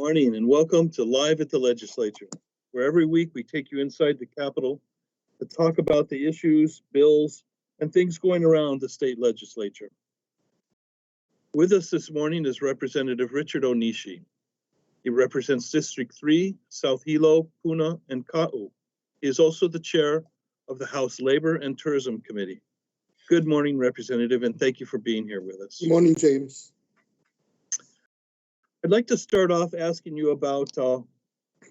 Morning and welcome to Live at the Legislature, where every week we take you inside the Capitol to talk about the issues, bills, and things going around the state legislature. With us this morning is Representative Richard Onishi. He represents District 3, South Hilo, Puna, and Ka'u. He is also the chair of the House Labor and Tourism Committee. Good morning, Representative, and thank you for being here with us. Good morning, James. I'd like to start off asking you about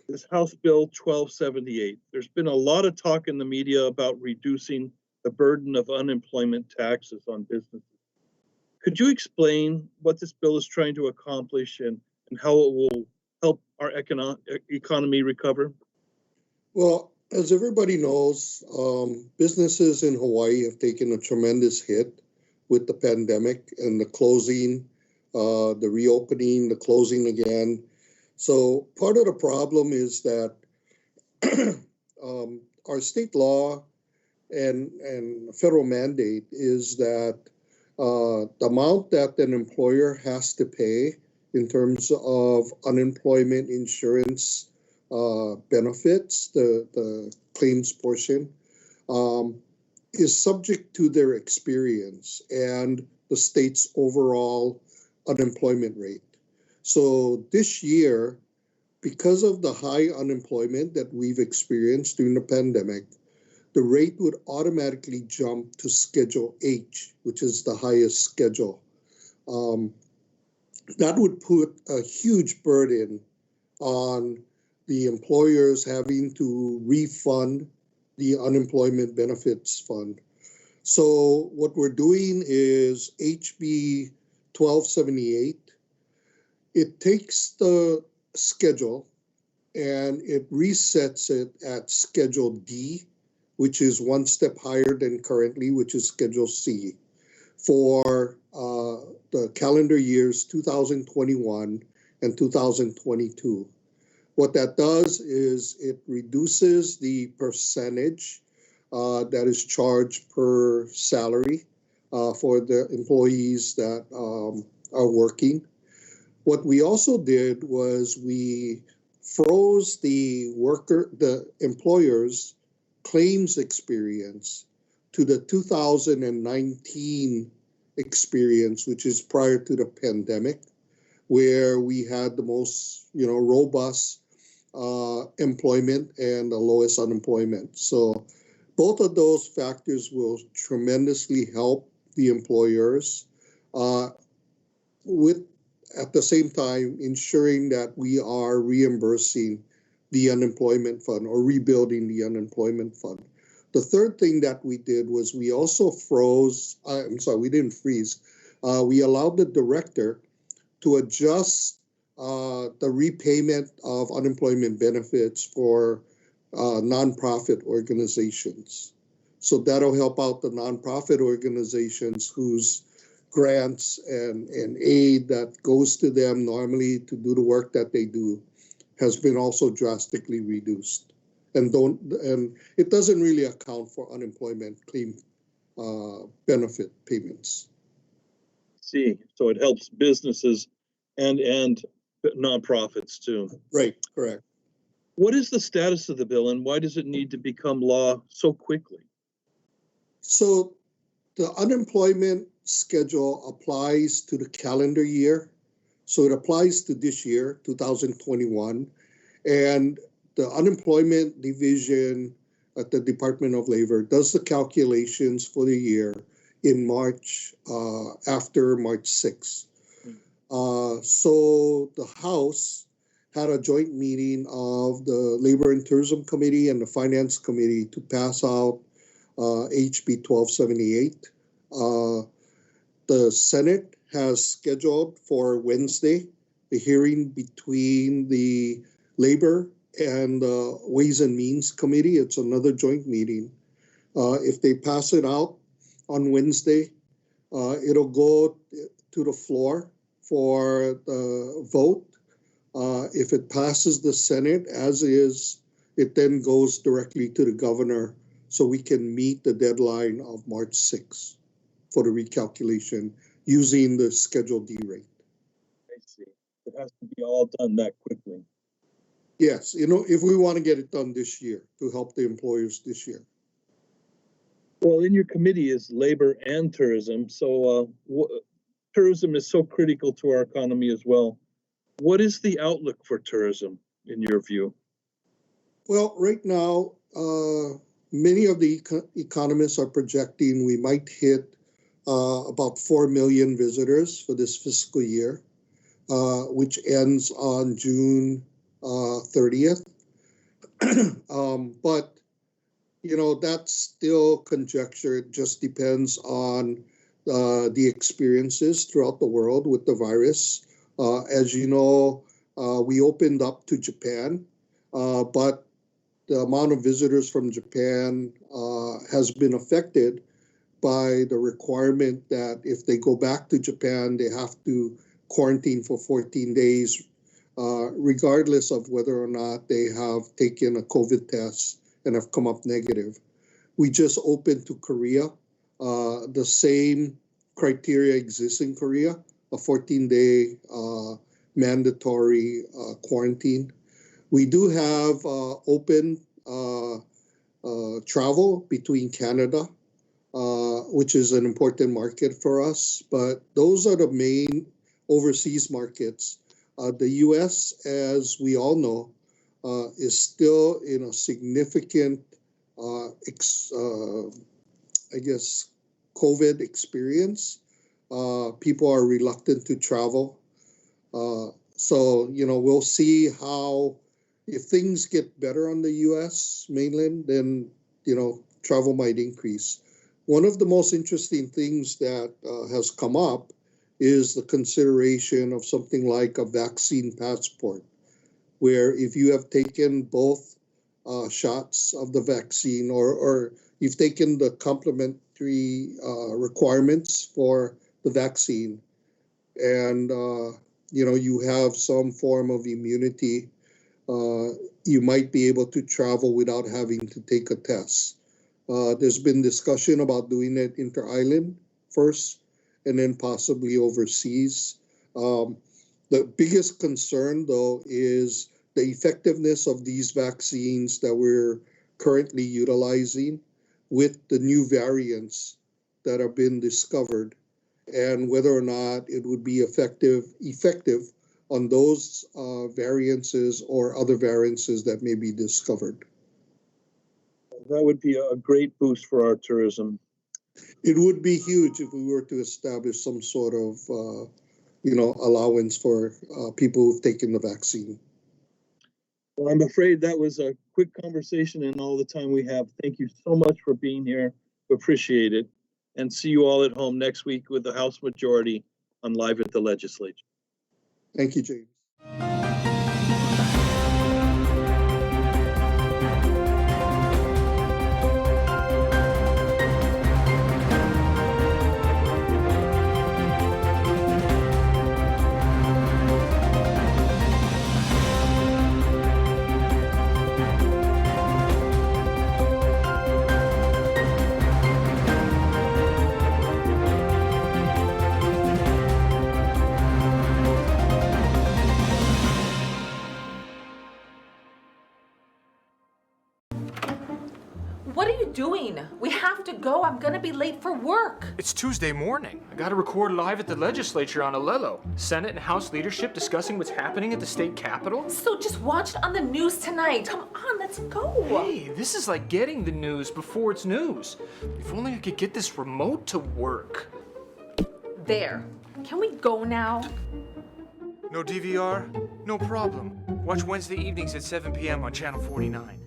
this House Bill 1278. There's been a lot of talk in the media about reducing the burden of unemployment taxes on businesses. Could you explain what this bill is trying to accomplish and how it will help our economy recover? Well, as everybody knows, businesses in Hawaii have taken a tremendous hit with the pandemic and the closing, the reopening, the closing again. So part of the problem is that our state law and federal mandate is that the amount that an employer has to pay in terms of unemployment insurance benefits, the claims portion, is subject to their experience and the state's overall unemployment rate. So this year, because of the high unemployment that we've experienced during the pandemic, the rate would automatically jump to Schedule H, which is the highest schedule. That would put a huge burden on the employers having to refund the unemployment benefits fund. So what we're doing is HB 1278. It takes the schedule and it resets it at Schedule D, which is one step higher than currently, which is Schedule C, for the calendar years 2021 and 2022. What that does is it reduces the percentage that is charged per salary for the employees that are working. What we also did was we froze the employer's claims experience to the 2019 experience, which is prior to the pandemic, where we had the most, robust employment and the lowest unemployment. So both of those factors will tremendously help the employers with, at the same time, ensuring that we are reimbursing the unemployment fund or rebuilding the unemployment fund. The third thing that we did was we also we didn't freeze. We allowed the director to adjust the repayment of unemployment benefits for nonprofit organizations. So that'll help out the nonprofit organizations whose grants and aid that goes to them normally to do the work that they do has been also drastically reduced. And it doesn't really account for unemployment claim benefit payments. See, so it helps businesses and nonprofits too. Right, correct. What is the status of the bill and why does it need to become law so quickly? So the unemployment schedule applies to the calendar year. So it applies to this year, 2021. And the unemployment division at the Department of Labor does the calculations for the year in March, after March 6th. So the House had a joint meeting of the Labor and Tourism Committee and the Finance Committee to pass out HB 1278. The Senate has scheduled for Wednesday a hearing between the Labor and the Ways and Means Committee. It's another joint meeting. If they pass it out on Wednesday, it'll go to the floor for the vote. If it passes the Senate as is, it then goes directly to the governor so we can meet the deadline of March 6th for the recalculation using the Schedule D rate. I see. It has to be all done that quickly. Yes, if we want to get it done this year to help the employers this year. Well, in your committee is labor and tourism. So tourism is so critical to our economy as well. What is the outlook for tourism in your view? Well, right now, many of the economists are projecting we might hit about 4 million visitors for this fiscal year, which ends on June 30th. But that's still conjecture. It just depends on the experiences throughout the world with the virus. As you know, we opened up to Japan, but the amount of visitors from Japan has been affected by the requirement that if they go back to Japan, they have to quarantine for 14 days, regardless of whether or not they have taken a COVID test and have come up negative. We just opened to Korea. The same criteria exists in Korea, a 14-day mandatory quarantine. We do have open travel between Canada, which is an important market for us, but those are the main overseas markets. The US, as we all know, is still in a significant, COVID experience. People are reluctant to travel. So, we'll see how, if things get better on the US mainland, then, travel might increase. One of the most interesting things that has come up is the consideration of something like a vaccine passport, where if you have taken both shots of the vaccine or you've taken the complementary requirements for the vaccine and, you have some form of immunity, you might be able to travel without having to take a test. There's been discussion about doing it inter-island first and then possibly overseas. The biggest concern, though, is the effectiveness of these vaccines that we're currently utilizing with the new variants that have been discovered, and whether or not it would be effective on those variances or other variances that may be discovered. That would be a great boost for our tourism. It would be huge if we were to establish some sort of, allowance for people who've taken the vaccine. Well, I'm afraid that was a quick conversation and all the time we have. Thank you so much for being here. We appreciate it. And see you all at home next week with the House Majority on Live at the Legislature. Thank you, James. What are you doing? We have to go. I'm gonna be late for work. It's Tuesday morning. I gotta record live at the legislature on Alelo. Senate and House leadership discussing what's happening at the state capitol. So just watch it on the news tonight. Come on, let's go. Hey, this is like getting the news before it's news. If only I could get this remote to work. There. Can we go now? No DVR? No problem. Watch Wednesday evenings at 7 p.m. on Channel 49.